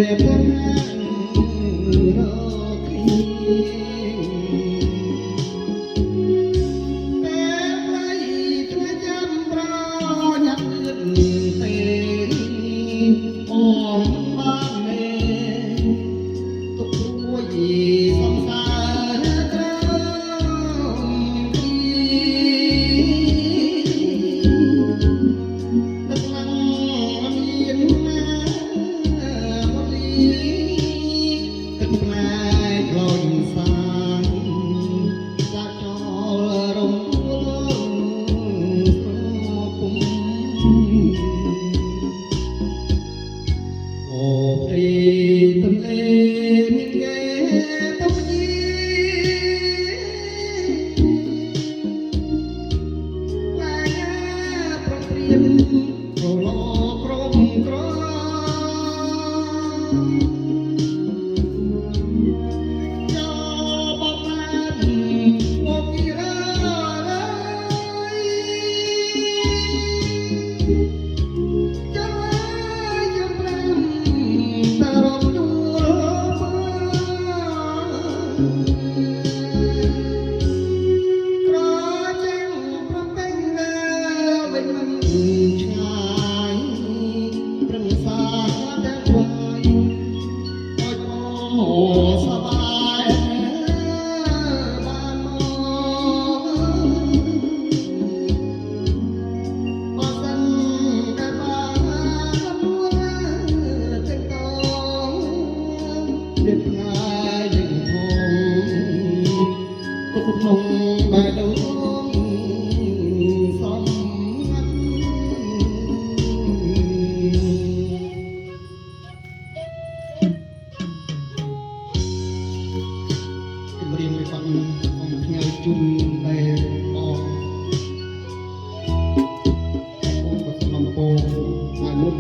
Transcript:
រៀបការរកគ្នាតែថ្លៃថ្ងៃចាំប្រញាប់លឿនទេអូនបានមេទុកព្រួយសង្សារក្រោមទឹកឡើងមានណាមកលីទឹកផ្លែក្លោញសាងចាក់ចោលរំពួលស្រពុំអូព្រីទន្លេមានគេទុកជីឡាយាប្រព្រៀនរលក្រមក្របបបានមកពីរើចាំហើយចាំប្រាំតារំដួលមើក្រចាំប្រពេញដើរវិញមិនឆ្ងាយប្រឹងសាតែខ្វាយអើយអូសប្បាយបានមកបើសិនតែបានរួចទាំងតងពីថ្ងៃនឹងហងទុកក្នុងបែរដូងសំងាត់ជំរាបឲ្យបានអំផ្ញើជូនដែលបងអូនក៏សំណពរថ្ងៃមុន